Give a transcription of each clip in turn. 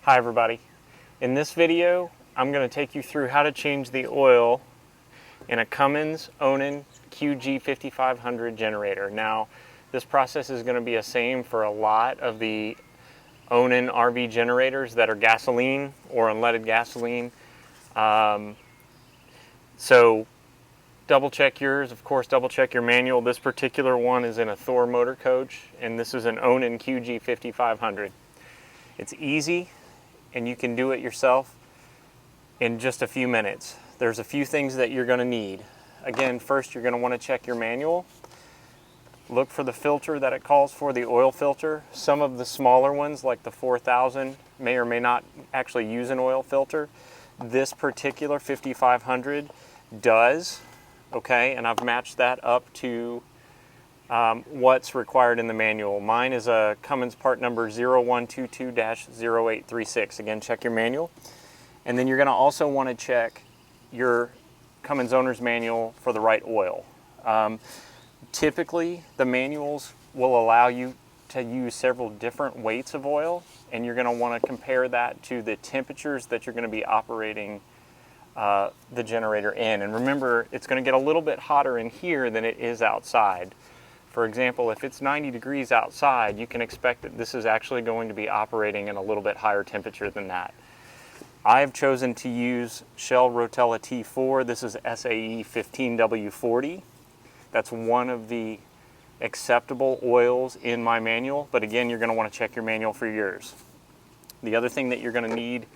Hi everybody. In this video, I'm going to take you through how to change the oil in a Cummins Onan QG5500 generator. Now, this process is going to be the same for a lot of the Onan RV generators that are gasoline or unleaded gasoline. So double check yours, of course, double check your manual. This particular one is in a Thor motor coach, and this is an Onan QG5500. It's easy, and you can do it yourself in just a few minutes. There's a few things that you're going to need. Again, first you're going to want to check your manual. Look for the filter that it calls for, the oil filter. Some of the smaller ones, like the 4000, may or may not actually use an oil filter. This particular 5500 does, okay, and I've matched that up to what's required in the manual. Mine is a Cummins part number 0122-0836. Again, check your manual. And then you're going to also want to check your Cummins owner's manual for the right oil. Typically, the manuals will allow you to use several different weights of oil, and you're going to want to compare that to the temperatures that you're going to be operating the generator in. And remember, it's going to get a little bit hotter in here than it is outside. For example, if it's 90 degrees outside, you can expect that this is actually going to be operating in a little bit higher temperature than that. I've chosen to use Shell Rotella T4. This is SAE 15W40. That's one of the acceptable oils in my manual, but again, you're going to want to check your manual for yours. The other thing that you're going to need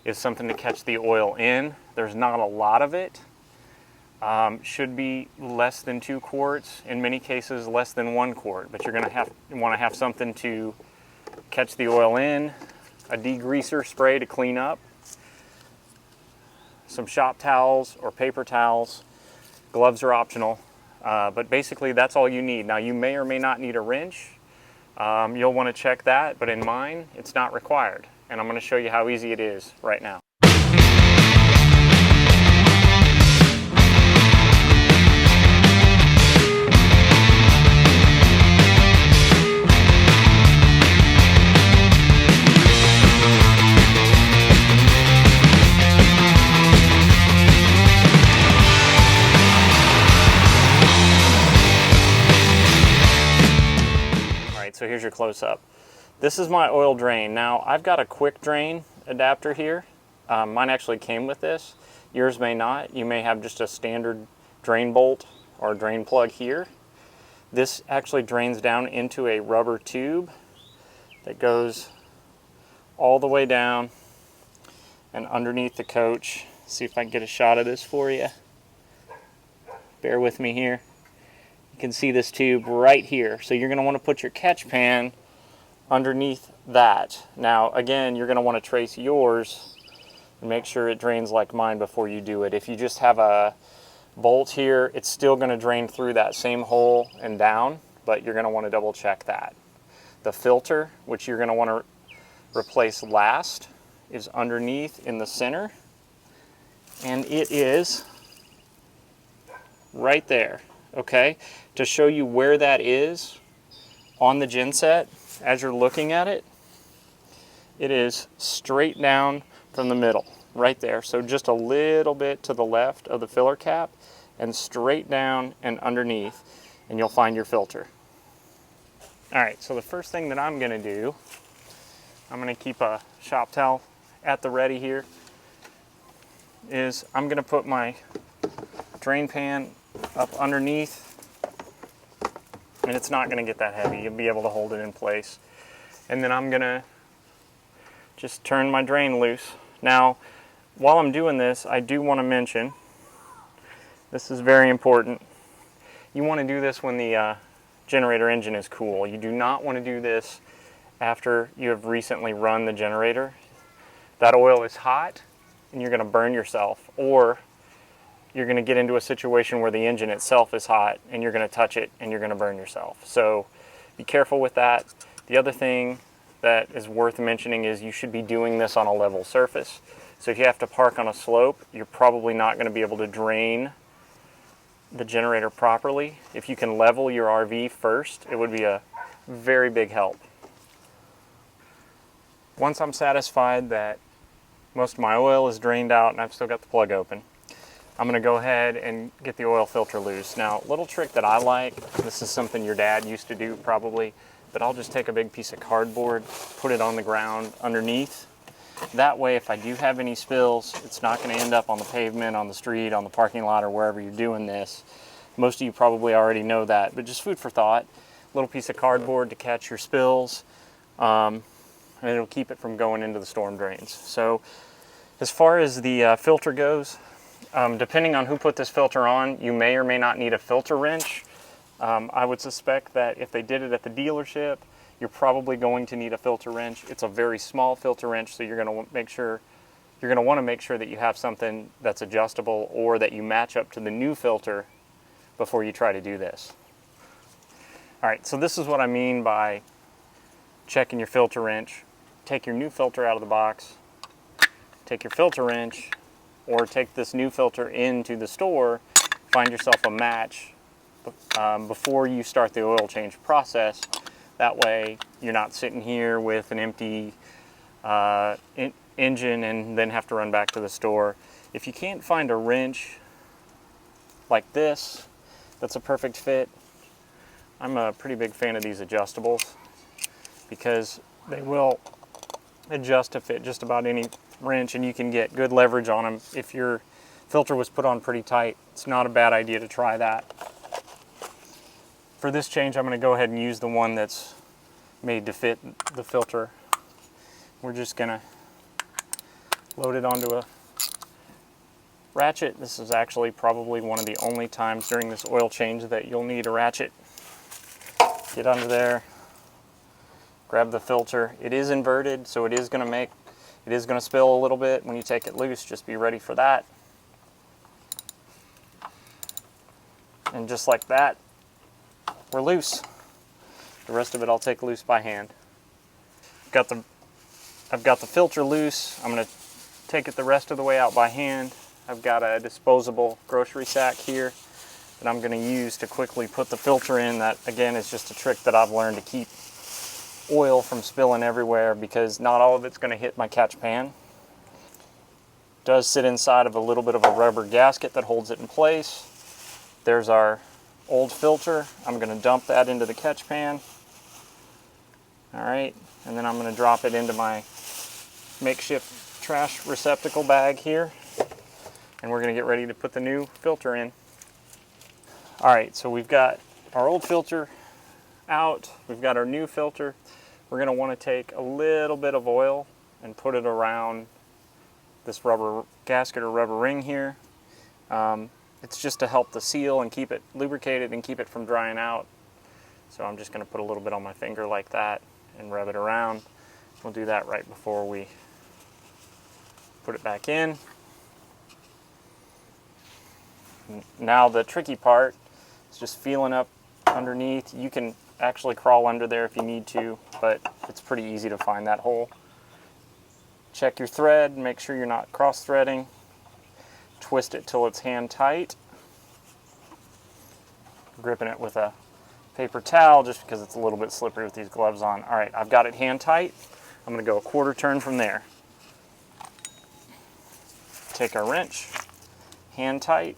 is something to catch the oil in. There's not a lot of it. Should be less than 2 quarts, in many cases less than 1 quart, but you're going to want to have something to catch the oil in, a degreaser spray to clean up, some shop towels or paper towels. Gloves are optional, but basically that's all you need. Now, you may or may not need a wrench. You'll want to check that, but in mine it's not required, and I'm going to show you how easy it is right now. So here's your close-up. This is my oil drain. Now, I've got a quick drain adapter here. Mine actually came with this. Yours may not. You may have just a standard drain bolt or drain plug here. This actually drains down into a rubber tube that goes all the way down and underneath the coach. See if I can get a shot of this for you. Bear with me here. You can see this tube right here. So you're going to want to put your catch pan underneath that. Now, again, you're going to want to trace yours and make sure it drains like mine before you do it. If you just have a bolt here, it's still going to drain through that same hole and down, but you're going to want to double check that. The filter, which you're going to want to replace last, is underneath in the center, and it is right there. Okay, to show you where that is on the genset, as you're looking at it, it is straight down from the middle, right there. So just a little bit to the left of the filler cap and straight down and underneath, and you'll find your filter. All right, so the first thing that I'm gonna do, I'm gonna keep a shop towel at the ready here, is I'm gonna put my drain pan up underneath, and it's not going to get that heavy. You'll be able to hold it in place. And then I'm going to just turn my drain loose. Now, while I'm doing this, I do want to mention, this is very important, you want to do this when the generator engine is cool. You do not want to do this after you have recently run the generator. That oil is hot and you're going to burn yourself, or you're going to get into a situation where the engine itself is hot and you're going to touch it and you're going to burn yourself. So be careful with that. The other thing that is worth mentioning is you should be doing this on a level surface. So if you have to park on a slope, you're probably not going to be able to drain the generator properly. If you can level your RV first, it would be a very big help. Once I'm satisfied that most of my oil is drained out and I've still got the plug open, I'm going to go ahead and get the oil filter loose. Now, a little trick that I like, this is something your dad used to do probably, but I'll just take a big piece of cardboard, put it on the ground underneath. That way, if I do have any spills, it's not going to end up on the pavement, on the street, on the parking lot, or wherever you're doing this. Most of you probably already know that, but just food for thought. A little piece of cardboard to catch your spills, and it'll keep it from going into the storm drains. So as far as the filter goes, depending on who put this filter on, you may or may not need a filter wrench. I would suspect that if they did it at the dealership, you're probably going to need a filter wrench. It's a very small filter wrench, so you're going to want to make sure that you have something that's adjustable or that you match up to the new filter before you try to do this. All right, so this is what I mean by checking your filter wrench. Take your new filter out of the box, take your filter wrench, or take this new filter into the store, find yourself a match before you start the oil change process. That way you're not sitting here with an empty engine and then have to run back to the store. If you can't find a wrench like this that's a perfect fit, I'm a pretty big fan of these adjustables because they will adjust to fit just about any wrench, and you can get good leverage on them. If your filter was put on pretty tight, it's not a bad idea to try that. For this change, I'm going to go ahead and use the one that's made to fit the filter. We're just going to load it onto a ratchet. This is actually probably one of the only times during this oil change that you'll need a ratchet. Get under there, grab the filter. It is inverted, so it is going to spill a little bit when you take it loose. Just be ready for that. And just like that, we're loose. The rest of it I'll take loose by hand. I've got the filter loose. I'm going to take it the rest of the way out by hand. I've got a disposable grocery sack here that I'm going to use to quickly put the filter in. That, again, is just a trick that I've learned to keep oil from spilling everywhere, because not all of it's going to hit my catch pan. It does sit inside of a little bit of a rubber gasket that holds it in place. There's our old filter. I'm going to dump that into the catch pan. All right, and then I'm going to drop it into my makeshift trash receptacle bag here, and we're going to get ready to put the new filter in. All right, so we've got our old filter out, we've got our new filter. We're going to want to take a little bit of oil and put it around this rubber gasket or rubber ring here. It's just to help the seal and keep it lubricated and keep it from drying out. So I'm just going to put a little bit on my finger like that and rub it around. We'll do that right before we put it back in. Now the tricky part is just feeling up underneath. You can actually crawl under there if you need to, but it's pretty easy to find that hole. Check your thread, make sure you're not cross-threading. Twist it till it's hand tight. Gripping it with a paper towel just because it's a little bit slippery with these gloves on. All right, I've got it hand tight. I'm going to go a quarter turn from there. Take our wrench, hand tight.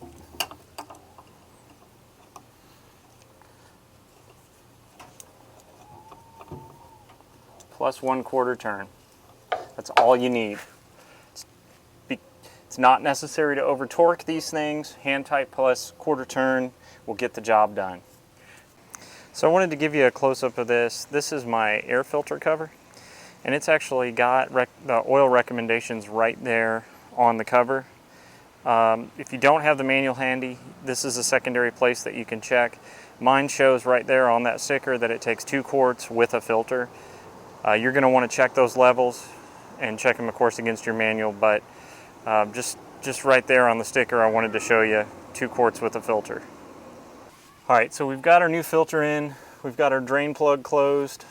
Plus 1/4 turn. That's all you need. It's not necessary to over torque these things. Hand tight plus 1/4 turn will get the job done. So I wanted to give you a close-up of this. This is my air filter cover, and it's actually got the oil recommendations right there on the cover. If you don't have the manual handy, this is a secondary place that you can check. Mine shows right there on that sticker that it takes 2 quarts with a filter. You're going to want to check those levels and check them, of course, against your manual, but just right there on the sticker, I wanted to show you 2 quarts with a filter. All right, so we've got our new filter in, we've got our drain plug closed.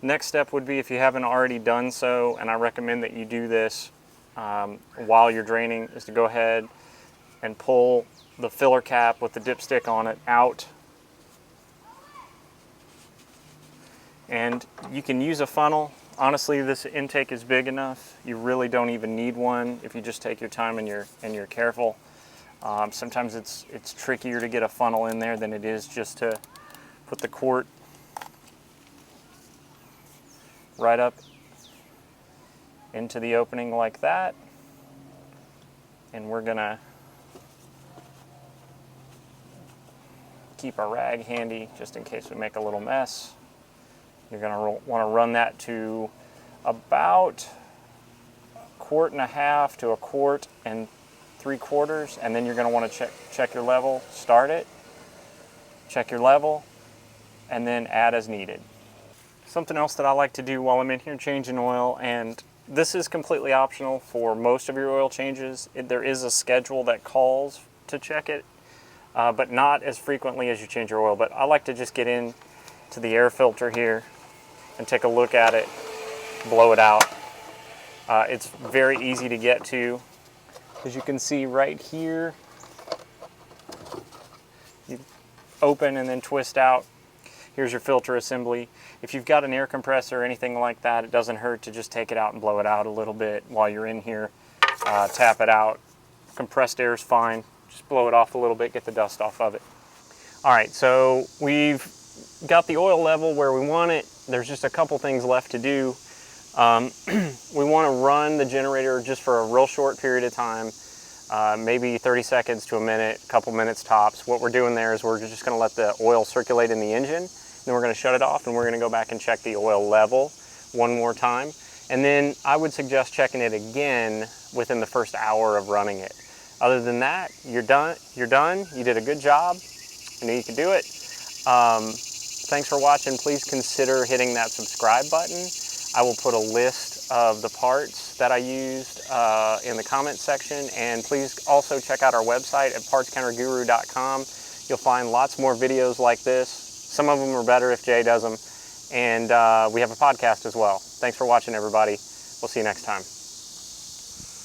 Next step would be, if you haven't already done so, and I recommend that you do this while you're draining, is to go ahead and pull the filler cap with the dipstick on it out. And you can use a funnel. Honestly, this intake is big enough. You really don't even need one if you just take your time and you're careful. Sometimes it's trickier to get a funnel in there than it is just to put the quart right up into the opening like that. And we're gonna keep our rag handy just in case we make a little mess. You're going to want to run that to about 1.5 to 1 3/4 quarts, and then you're going to want to check your level, start it, check your level, and then add as needed. Something else that I like to do while I'm in here changing oil, and this is completely optional for most of your oil changes. There is a schedule that calls to check it, but not as frequently as you change your oil. But I like to just get in to the air filter here and take a look at it, blow it out. It's very easy to get to. As you can see right here, you open and then twist out. Here's your filter assembly. If you've got an air compressor or anything like that, it doesn't hurt to just take it out and blow it out a little bit while you're in here. Tap it out. Compressed air is fine. Just blow it off a little bit, get the dust off of it. All right, so we've got the oil level where we want it. There's just a couple things left to do. We want to run the generator just for a real short period of time, maybe 30 seconds to a minute, a couple minutes tops. What we're doing there is we're just going to let the oil circulate in the engine, then we're going to shut it off and we're going to go back and check the oil level one more time. And then I would suggest checking it again within the first hour of running it. Other than that, you're done. You're done. You did a good job. I knew you could do it. Thanks for watching. Please consider hitting that subscribe button. I will put a list of the parts that I used in the comments section, and please also check out our website at partscounterguru.com. You'll find lots more videos like this. Some of them are better if Jay does them, and we have a podcast as well. Thanks for watching, everybody. We'll see you next time.